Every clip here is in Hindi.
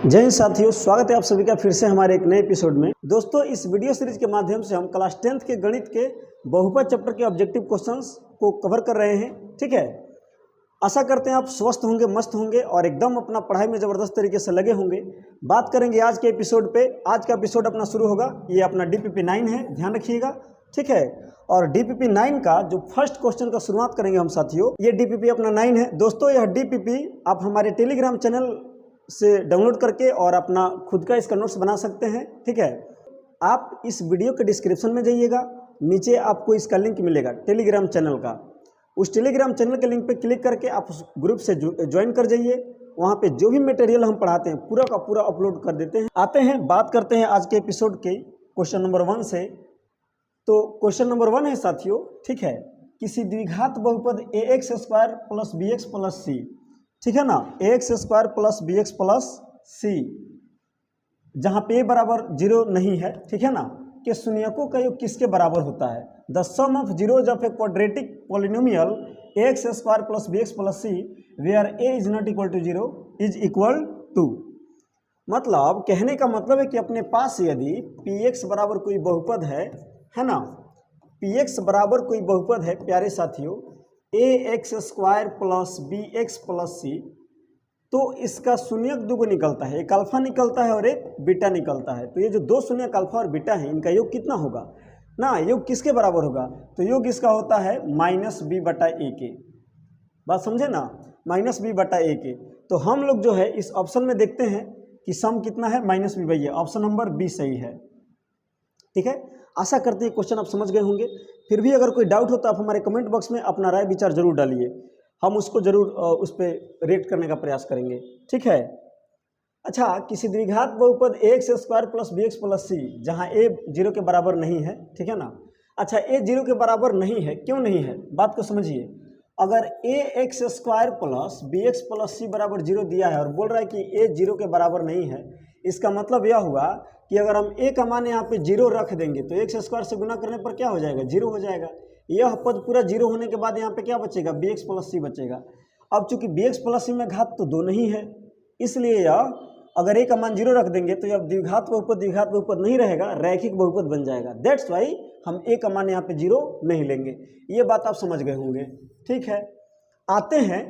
जय हिंद साथियों, स्वागत है आप सभी का फिर से हमारे एक नए एपिसोड में। दोस्तों, इस वीडियो सीरीज के माध्यम से हम क्लास 10th के गणित के बहुपद चैप्टर के ऑब्जेक्टिव क्वेश्चंस को कवर कर रहे हैं। ठीक है, आशा करते हैं आप स्वस्थ होंगे, मस्त होंगे और एकदम अपना पढ़ाई में ज़बरदस्त तरीके से लगे होंगे। बात करेंगे आज के एपिसोड पे। आज का एपिसोड अपना शुरू होगा, ये अपना DPP 9 है, ध्यान रखिएगा। ठीक है, और DPP 9 का जो फर्स्ट क्वेश्चन का शुरुआत करेंगे हम साथियों, ये DPP अपना 9 है। दोस्तों, यह DPP आप हमारे टेलीग्राम चैनल से डाउनलोड करके और अपना खुद का इसका नोट्स बना सकते हैं। ठीक है, आप इस वीडियो के डिस्क्रिप्शन में जाइएगा, नीचे आपको इसका लिंक मिलेगा टेलीग्राम चैनल का। उस टेलीग्राम चैनल के लिंक पे क्लिक करके आप उस ग्रुप से ज्वाइन कर जाइए। वहाँ पे जो भी मटेरियल हम पढ़ाते हैं पूरा का पूरा अपलोड कर देते हैं। आते हैं, बात करते हैं आज के एपिसोड के क्वेश्चन नंबर 1 से। तो क्वेश्चन नंबर 1 है साथियों, ठीक है, किसी द्विघात बहुपद ax square plus bx plus c, ठीक है ना, ax square plus bx plus c, जहाँ पे a बराबर 0 नहीं है, ठीक है ना, के शून्यकों का योग किसके बराबर होता है। The sum of zeros of a quadratic polynomial ax square plus bx plus c where a is not equal to 0 is equal to. मतलब कहने का मतलब है कि अपने पास यदि px बराबर कोई बहुपद है ना, px बराबर कोई बहुपद है प्यारे साथियों, ax square plus bx plus c, तो इसका शून्यक दुगो निकलता है, एक अल्फा निकलता है और एक बीटा निकलता है। तो ये जो दो शून्यक अल्फा और बीटा है, इनका योग कितना होगा ना, योग किसके बराबर होगा, तो योग इसका होता है -b/a के। बात समझे ना, -b/a के। तो हम लोग जो है इस ऑप्शन में देखते हैं कि सम कितना है, -b/a। ऑप्शन नंबर बी सही है। ठीक है, आशा करते हैं क्वेश्चन आप समझ गए होंगे। फिर भी अगर कोई डाउट हो तो आप हमारे कमेंट बॉक्स में अपना राय विचार जरूर डालिए, हम उसको जरूर उस पर रेट करने का प्रयास करेंगे। ठीक है, अच्छा, किसी द्विघात बहुपद ax square plus bx plus c, जहाँ a 0 के बराबर नहीं है, ठीक है ना। अच्छा, a 0 के बराबर नहीं है, क्यों नहीं है, बात को समझिए। अगर ax square plus bx plus c बराबर 0 दिया है और बोल रहा है कि a 0 के बराबर नहीं है, इसका मतलब यह हुआ कि अगर हम a का मान यहाँ पे 0 रख देंगे तो x स्क्वायर से गुना करने पर क्या हो जाएगा, 0 हो जाएगा। यह पद पूरा 0 होने के बाद यहाँ पे क्या बचेगा, bx प्लस c बचेगा। अब चूंकि bx प्लस c में घात तो 2 नहीं है, इसलिए यह अगर a का मान 0 रख देंगे तो यह द्विघात बहुपद नहीं रहेगा, रैखिक बहुपद बन जाएगा। दैट्स वाई हम a का मान यहाँ पे 0 नहीं लेंगे। ये बात आप समझ गए होंगे। ठीक है, आते हैं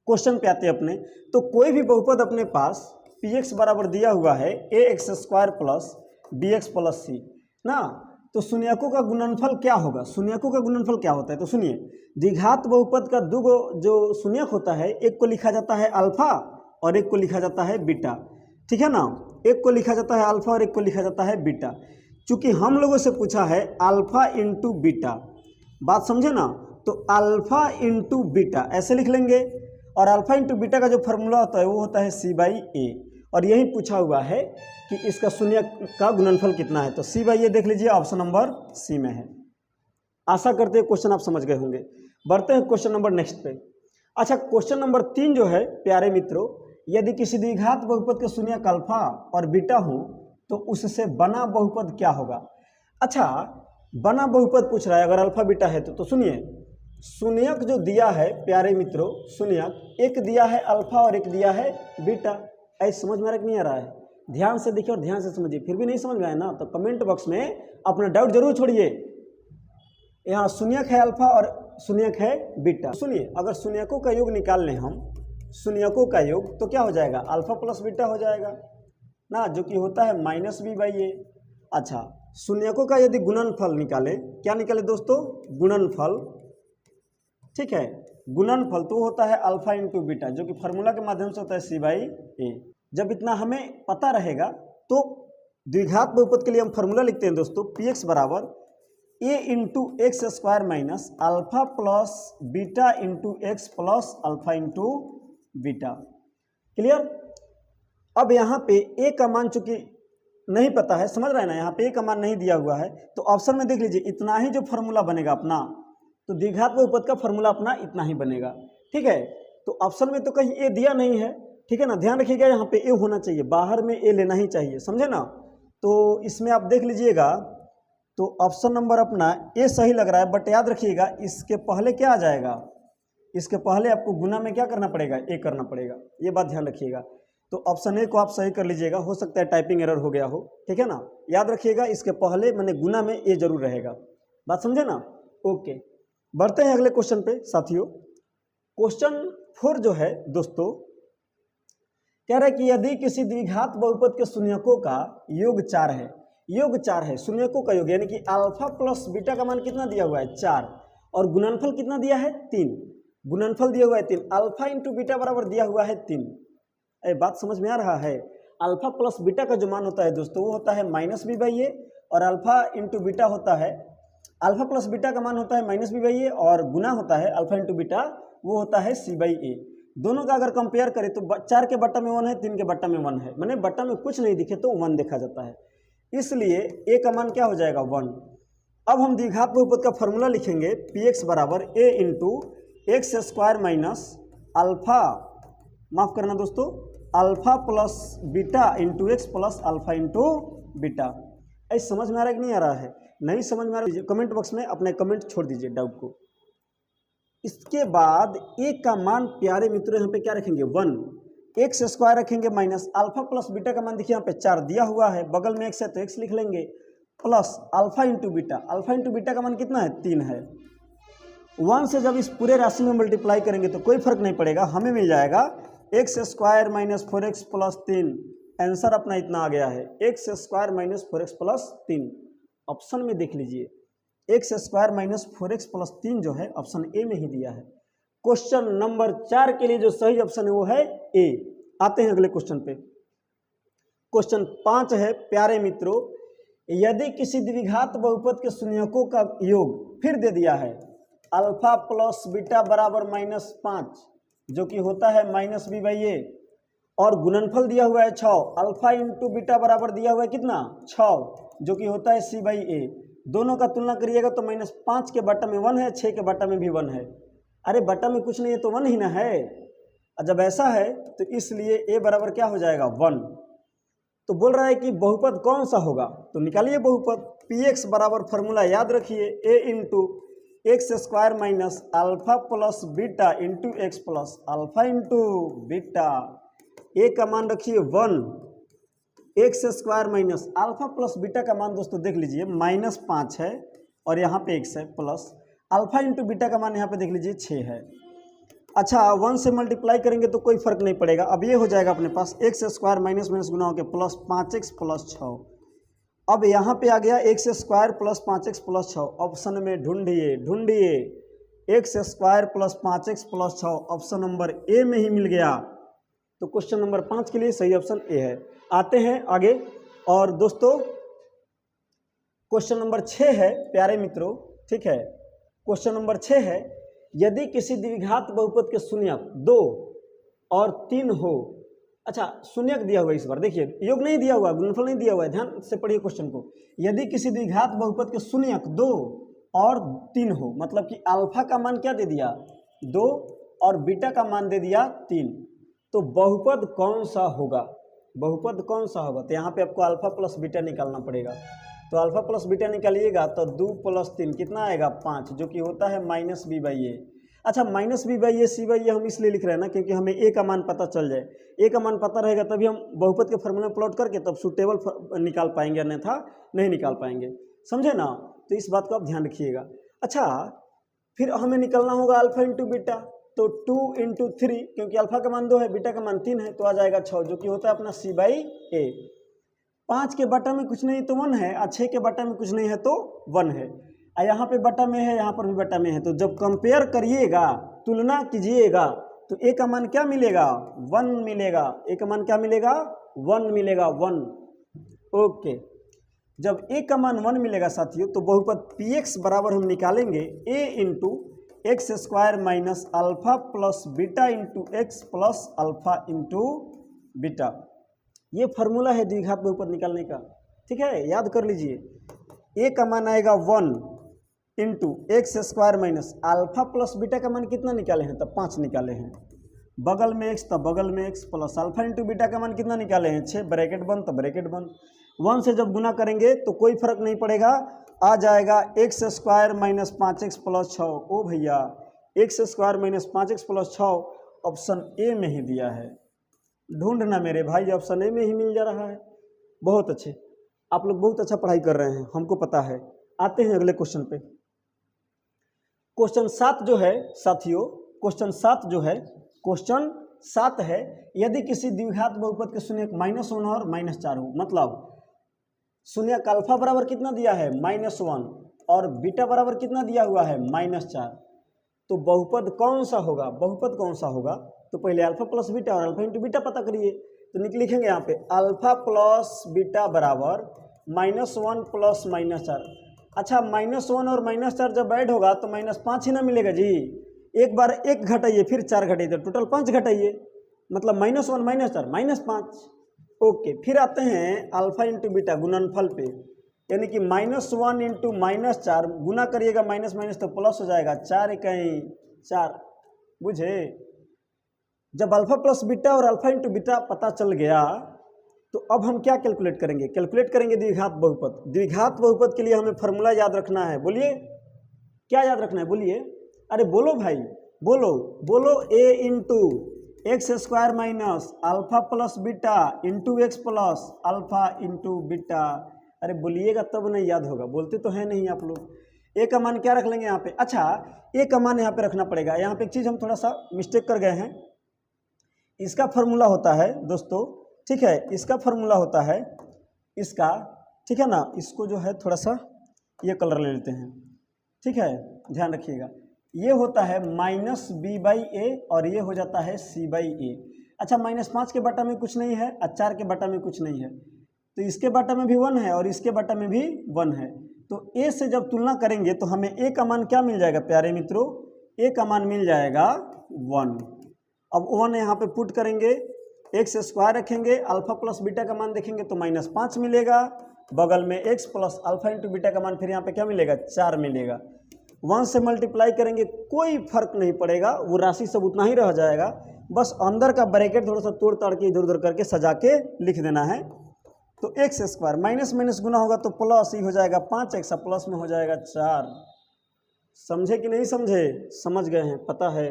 क्वेश्चन पे आते हैं अपने। तो कोई भी बहुपद अपने पास px बराबर दिया हुआ है ax square plus bx plus c ना, तो शून्यकों का गुणनफल क्या होगा, शून्यकों का गुणनफल क्या होता है, तो सुनिए, द्विघात बहुपद का दो जो शून्यक होता है, एक को लिखा जाता है अल्फा और एक को लिखा जाता है बीटा। ठीक है ना, एक को लिखा जाता है अल्फा और एक को लिखा जाता है बीटा। चूंकि हम लोगों से पूछा है अल्फा इंटू बीटा, बात समझे ना, तो अल्फा इंटू बीटा ऐसे लिख लेंगे, और अल्फा इंटू बीटा का जो फॉर्मूला होता है वो होता है c/a, और यही पूछा हुआ है कि इसका शून्य का गुणनफल कितना है। तो c/a देख लीजिए, ऑप्शन नंबर सी में है। आशा करते हैं क्वेश्चन आप समझ गए होंगे। बढ़ते हैं क्वेश्चन नंबर नेक्स्ट पे। अच्छा, क्वेश्चन नंबर 3 जो है प्यारे मित्रों, यदि किसी द्विघात बहुपद के शून्यक अल्फा और बीटा हो तो उससे बना बहुपद क्या होगा। अच्छा, बना बहुपद पूछ रहा है अगर अल्फा बीटा है तो सुनिए, शून्यक जो दिया है प्यारे मित्रों, शून्यक एक दिया है अल्फा और एक दिया है बीटा। ऐसे समझ में आ रहा है कि नहीं आ रहा है, ध्यान से देखिए और ध्यान से समझिए। फिर भी नहीं समझ में आया ना तो कमेंट बॉक्स में अपना डाउट जरूर छोड़िए। यहाँ शून्यक है अल्फा और शून्यक है बीटा। सुनिए, अगर शून्यकों का योग निकाल लें हम, शून्यकों का योग, तो क्या हो जाएगा, अल्फा प्लस बीटा हो जाएगा ना, जो कि होता है -b/a। अच्छा, शून्यकों का यदि गुणनफल निकाले, क्या निकाले दोस्तों, गुणनफल। ठीक है, गुणनफल तो होता है अल्फा इंटू बीटा, जो कि फार्मूला के माध्यम से होता है c/a। जब इतना हमें पता रहेगा तो द्विघात बहुपद के लिए हम फार्मूला लिखते हैं दोस्तों, px बराबर a into x square minus alpha plus beta into x plus alpha into beta. Clear. अब यहाँ पे a का मान चूंकि नहीं पता है, समझ रहे हैं ना, यहाँ पे a का मान नहीं दिया हुआ है, तो ऑप्शन में देख लीजिए इतना ही जो फार्मूला बनेगा अपना, तो द्विघात बहुपद का फार्मूला अपना इतना ही बनेगा। ठीक है, तो ऑप्शन में तो कहीं a दिया नहीं है, ठीक है ना, ध्यान रखिएगा, यहाँ पे a होना चाहिए, बाहर में a लेना ही चाहिए, समझे ना। तो इसमें आप देख लीजिएगा, तो ऑप्शन नंबर अपना a सही लग रहा है, बट याद रखिएगा इसके पहले क्या आ जाएगा, इसके पहले आपको गुना में क्या करना पड़ेगा, a करना पड़ेगा, ये बात ध्यान रखिएगा। तो ऑप्शन ए को आप सही कर लीजिएगा, हो सकता है टाइपिंग एरर हो गया हो, ठीक है ना। याद रखिएगा इसके पहले मैंने गुना में ए जरूर रहेगा, बात समझे ना। ओके, बढ़ते हैं अगले क्वेश्चन पे साथियों। क्वेश्चन 4 जो है दोस्तों, कह रहा है कि यदि किसी द्विघात बहुपद के शून्यकों का योग 4 है, योग 4 है, शून्यकों का योग यानी कि अल्फा प्लस बीटा का मान कितना दिया हुआ है 4, और गुणनफल कितना दिया है 3, गुणनफल दिया हुआ है 3, अल्फा इंटू बीटा बराबर दिया हुआ है 3। बात समझ में आ रहा है। अल्फा प्लस बीटा का जो मान होता है दोस्तों वो होता है -b/a, और अल्फा इंटू बीटा होता है, अल्फा प्लस बीटा का मान होता है -b/a, और गुना होता है अल्फा इंटू बीटा वो होता है c/a। दोनों का अगर कंपेयर करें तो 4 के बट्टा में 1 है, 3 के बट्टा में 1 है, मैंने बट्टा में कुछ नहीं दिखे तो 1 देखा जाता है, इसलिए a का मान क्या हो जाएगा 1। अब हम द्विघात बहुपद का फॉर्मूला लिखेंगे, px बराबर a into x square minus alpha, माफ करना दोस्तों, alpha plus beta into x plus alpha into beta. ऐसे समझ में आ रहा है कि नहीं आ रहा है? नहीं समझ में आ रहा है कमेंट बॉक्स में अपने कमेंट छोड़ दीजिए डाउट को। इसके बाद a का मान प्यारे मित्रों यहाँ पे क्या रखेंगे 1, एक्स स्क्वायर रखेंगे माइनस अल्फा प्लस बीटा का मान देखिए यहाँ पे 4 दिया हुआ है, बगल में x है तो x लिख लेंगे, plus alpha into beta, alpha into beta का मान कितना है 3 है। 1 से जब इस पूरे राशि में मल्टीप्लाई करेंगे तो कोई फर्क नहीं पड़ेगा, हमें मिल जाएगा x square minus 4x plus 3। Answer अपना इतना आ गया है, X square minus 4x plus 3। Option में देख लीजिए, x square minus 4x plus 3 जो है ऑप्शन ए में ही दिया है। क्वेश्चन नंबर 4 के लिए जो सही ऑप्शन है वो है ए। आते हैं अगले क्वेश्चन पे। क्वेश्चन 5 है प्यारे मित्रों, यदि किसी द्विघात बहुपद के शून्यकों का योग फिर दे दिया है अल्फा प्लस बीटा बराबर -5 जो कि होता है -b/a, और गुणनफल दिया हुआ है 6, अल्फा इंटू बीटा बराबर दिया हुआ है कितना 6 जो कि होता है c/a। दोनों का तुलना करिएगा तो -5 के बट्टा में 1 है, 6 के बट्टा में भी 1 है। अरे बट्टा में कुछ नहीं है तो 1 ही ना है। जब ऐसा है तो इसलिए a बराबर क्या हो जाएगा 1। तो बोल रहा है कि बहुपद कौन सा होगा, तो निकालिए बहुपद। px बराबर फॉर्मूला याद रखिए, a into x square minus alpha plus beta into x plus alpha into beta. A का मान रखिए 1, x square minus alpha plus beta का मान दोस्तों देख लीजिए -5 है, और यहाँ पे x है, प्लस अल्फा इंटू बीटा का मान यहाँ पे देख लीजिए 6 है। अच्छा 1 से मल्टीप्लाई करेंगे तो कोई फर्क नहीं पड़ेगा। अब ये हो जाएगा अपने पास एक्स स्क्वायर माइनस माइनस गुना होकर प्लस 5x प्लस 6। अब यहाँ पे आ गया x square plus 5x plus 6। Option में ढूंढिए x square plus 5x plus 6, option number A में ही मिल गया। तो क्वेश्चन नंबर 5 के लिए सही ऑप्शन ए है। आते हैं आगे, और दोस्तों क्वेश्चन नंबर 6 है प्यारे मित्रों, ठीक है। क्वेश्चन नंबर 6 है, यदि किसी द्विघात बहुपद के शून्यक 2 और 3 हो। अच्छा शून्यक दिया हुआ है इस बार, देखिए योग नहीं दिया हुआ, गुणनफल नहीं दिया हुआ है, ध्यान से पढ़िए क्वेश्चन को। यदि किसी द्विघात बहुपद के शून्यक 2 और 3 हो, मतलब कि अल्फा का मान क्या दे दिया 2 और बीटा का मान दे दिया 3, तो बहुपद कौन सा होगा, बहुपद कौन सा होगा। तो यहाँ पे आपको अल्फा प्लस बीटा निकालना पड़ेगा। तो अल्फा प्लस बीटा निकालिएगा तो 2 + 3 कितना आएगा 5, जो कि होता है -b/a। अच्छा -b/a c/a हम इसलिए लिख रहे हैं ना क्योंकि हमें a का मान पता चल जाए। a का मान पता रहेगा तभी हम बहुपद के फॉर्मूला प्लॉट करके तब सूटेबल निकाल पाएंगे, अन्यथा नहीं निकाल पाएंगे, समझे ना। तो इस बात को आप ध्यान रखिएगा। अच्छा फिर हमें निकालना होगा अल्फा इंटू बीटा, तो 2 × 3, क्योंकि अल्फा का मान 2 है, बीटा का मान 3 है, तो आ जाएगा 6 जो कि होता है अपना c/a। 5 के बट्टा में कुछ नहीं तो 1 है, और 6 के बट्टा में कुछ नहीं है तो 1 है, और यहाँ पे बट्टा में है, यहाँ पर भी बट्टा में है। तो जब कंपेयर करिएगा, तुलना कीजिएगा, तो a का मान क्या मिलेगा 1 मिलेगा। a का मान क्या मिलेगा 1 मिलेगा 1। ओके, जब a का मान 1 मिलेगा साथियों, तो बहुपद px बराबर हम निकालेंगे a into x square minus alpha plus beta into x plus alpha into beta. ये फार्मूला है द्विघात बहुपद निकालने का, ठीक है, याद कर लीजिए। a का मान आएगा 1 into x square minus alpha plus beta का मान कितना निकाले हैं, तब 5 निकाले हैं, बगल में x तब बगल में x, plus alpha into beta का मान कितना निकाले हैं 6, ब्रैकेट बंद तब ब्रैकेट बंद। 1 से जब गुना करेंगे तो कोई फर्क नहीं पड़ेगा, आ जाएगा x square minus 5x plus 6। ओ भैया x square minus 5x plus 6 option A में ही दिया है। ढूंढना मेरे भाई ऑप्शन ए में ही मिल जा रहा है। बहुत अच्छे, आप लोग बहुत अच्छा पढ़ाई कर रहे हैं, हमको पता है। आते हैं अगले क्वेश्चन पे। क्वेश्चन 7 जो है साथियों, क्वेश्चन 7 जो है, क्वेश्चन 7 है, यदि किसी द्विघात बहुपद के शून्यक -1 और -4 हो, मतलब शून्यक अल्फा बराबर कितना दिया है -1 और बीटा बराबर कितना दिया हुआ है -4, तो बहुपद कौन सा होगा, बहुपद कौन सा होगा? तो पहले अल्फा प्लस बीटा और अल्फा इंटू बीटा पता करिए। तो लिखेंगे यहाँ पे अल्फा प्लस बीटा बराबर -1 प्लस -4। अच्छा, -1 और -4 जब ऐड होगा तो -5 ही ना मिलेगा जी। एक बार 1 घटाइए फिर 4 घटाइए तो टोटल 5 घटाइए, मतलब -1 -4 -5। ओके, फिर आते हैं अल्फा इंटू बीटा गुणनफल पे, यानी कि -1 इंटू -4 गुना करिएगा माइनस माइनस तो प्लस हो जाएगा, 4 इकाई 4। बुझे? जब अल्फा प्लस बीटा और अल्फा इंटू बीटा पता चल गया तो अब हम क्या कैलकुलेट करेंगे? कैलकुलेट करेंगे द्विघात बहुपद। द्विघात बहुपद के लिए हमें फॉर्मूला याद रखना है। बोलिए, क्या याद रखना है? बोलिए, अरे बोलो भाई, बोलो बोलो। a into x square minus alpha plus beta into x plus alpha into beta. अरे बोलिएगा तब नहीं याद होगा, बोलते तो है नहीं आप लोग। ए का मान क्या रख लेंगे यहाँ पे? अच्छा, ए का मान यहाँ पे रखना पड़ेगा। यहाँ पे एक चीज़ हम थोड़ा सा मिस्टेक कर गए हैं। इसका फॉर्मूला होता है दोस्तों, ठीक है, इसका फॉर्मूला होता है इसका, ठीक है ना। इसको जो है थोड़ा सा ये कलर ले लेते हैं, ठीक है, ध्यान रखिएगा। ये होता है -b/a और ये हो जाता है c/a। अच्छा, -5 के बटा में कुछ नहीं है और 4 के बटा में कुछ नहीं है, तो इसके बटा में भी 1 है और इसके बटा में भी 1 है। तो a से जब तुलना करेंगे तो हमें a का मान क्या मिल जाएगा प्यारे मित्रों? a का मान मिल जाएगा 1। अब 1 यहाँ पे पुट करेंगे, एक्स स्क्वायर रखेंगे, अल्फा प्लस बीटा का मान देखेंगे तो -5 मिलेगा, बगल में x plus alpha into beta का मान फिर यहाँ पे क्या मिलेगा? 4 मिलेगा। 1 से मल्टीप्लाई करेंगे कोई फर्क नहीं पड़ेगा, वो राशि सब उतना ही रह जाएगा, बस अंदर का ब्रैकेट थोड़ा सा तोड़ ताड़ के इधर उधर करके सजा के लिख देना है। तो एक्स स्क्वायर माइनस माइनस गुना होगा तो प्लस ही हो जाएगा 5x, प्लस में हो जाएगा 4। समझे कि नहीं समझे? समझ गए हैं, पता है।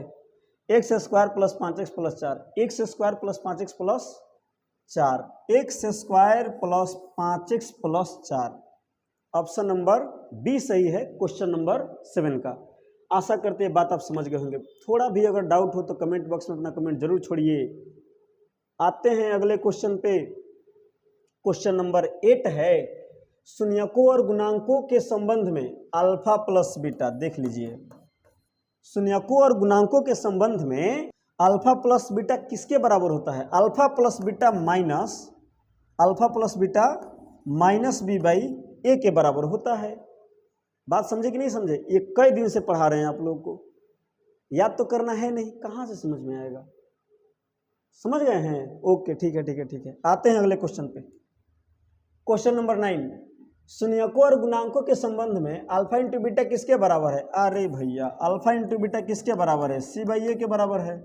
X square plus 5x plus 4, X square plus 5x plus 4, X square plus 5x plus 4। Option number B सही है क्वेश्चन नंबर 7 का। आशा करते हैं बात आप समझ गए होंगे। थोड़ा भी अगर डाउट हो तो कमेंट बॉक्स में अपना कमेंट जरूर छोड़िए। आते हैं अगले क्वेश्चन पे। क्वेश्चन नंबर 8 है, शून्यकों और गुणांकों के संबंध में अल्फा प्लस बीटा। देख लीजिए, शून्यकों और गुणांकों के संबंध में अल्फा प्लस बीटा किसके बराबर होता है? Alpha plus beta minus b/a के बराबर होता है। बात समझे कि नहीं समझे? ये कई दिन से पढ़ा रहे हैं आप लोगों को, याद तो करना है नहीं, कहाँ से समझ में आएगा? समझ गए हैं? ओके, ठीक है ठीक है ठीक है। आते हैं अगले क्वेश्चन पे। क्वेश्चन नंबर 9, शून्यकों और गुणांकों के संबंध में अल्फा इंटू बीटा किसके बराबर है? अरे भैया, अल्फा इंटू बीटा किसके बराबर है? c/a के बराबर है,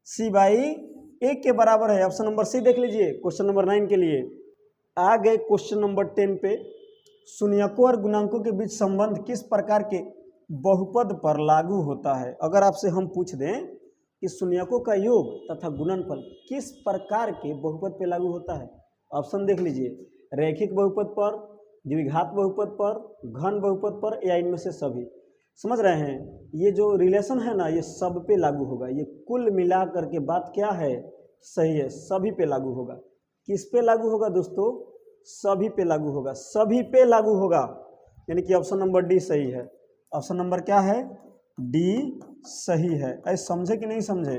c/a के बराबर है। ऑप्शन नंबर सी देख लीजिए क्वेश्चन नंबर 9 के लिए। आ गए क्वेश्चन नंबर 10 पे। शून्यकों और गुणांकों के बीच संबंध किस प्रकार के बहुपद पर लागू होता है? अगर आपसे हम पूछ दें कि शून्यकों का योग तथा गुणनफल किस प्रकार के बहुपद पर लागू होता है? ऑप्शन देख लीजिए, रैखिक बहुपद पर, द्विघात बहुपद पर, घन बहुपद पर, या इनमें से सभी। समझ रहे हैं? ये जो रिलेशन है ना, ये सब पे लागू होगा। ये कुल मिला करके बात क्या है? सही है, सभी पे लागू होगा। किस पे लागू होगा दोस्तों? सभी पे लागू होगा, सभी पे लागू होगा, यानी कि ऑप्शन नंबर डी सही है। ऑप्शन नंबर क्या है? डी सही है। ऐसे समझे कि नहीं समझे?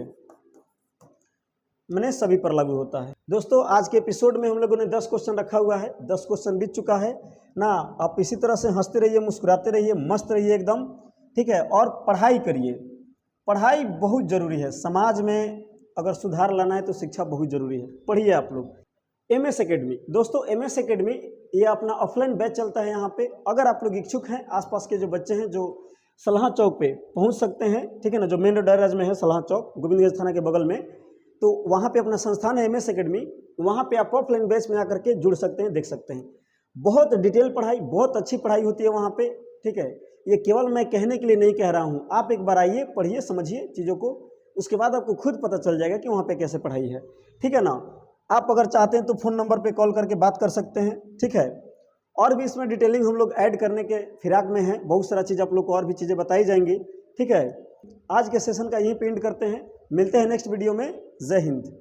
मैंने सभी पर लागू होता है। दोस्तों, आज के एपिसोड में हम लोगों ने 10 क्वेश्चन रखा हुआ है, 10 क्वेश्चन बीत चुका है ना। आप इसी तरह से हंसते रहिए, मुस्कुराते रहिए, मस्त रहिए एकदम, ठीक है। और पढ़ाई करिए, पढ़ाई बहुत ज़रूरी है। समाज में अगर सुधार लाना है तो शिक्षा बहुत ज़रूरी है। पढ़िए आप लोग। MS एकेडमी, दोस्तों MS एकेडमी ये अपना ऑफलाइन बैच चलता है यहाँ पे। अगर आप लोग इच्छुक हैं, आसपास के जो बच्चे हैं जो सलाह चौक पे पहुँच सकते हैं, ठीक है ना, जो मेन रोड में है सलाह चौक, गोविंदगंज थाना के बगल में, तो वहाँ पे अपना संस्थान है MS एकेडमी। वहाँ पे आप ऑफलाइन बैच में आकर के जुड़ सकते हैं, देख सकते हैं। बहुत डिटेल पढ़ाई, बहुत अच्छी पढ़ाई होती है वहाँ पे, ठीक है। ये केवल मैं कहने के लिए नहीं कह रहा हूँ, आप एक बार आइए, पढ़िए, समझिए चीज़ों को, उसके बाद आपको खुद पता चल जाएगा कि वहाँ पे कैसे पढ़ाई है, ठीक है ना। आप अगर चाहते हैं तो फ़ोन नंबर पे कॉल करके बात कर सकते हैं, ठीक है। और भी इसमें डिटेलिंग हम लोग ऐड करने के फिराक में हैं, बहुत सारा चीज़ आप लोग को और भी चीज़ें बताई जाएंगी, ठीक है। आज के सेशन का यहीं पे एंड करते हैं, मिलते हैं नेक्स्ट वीडियो में। जय हिंद।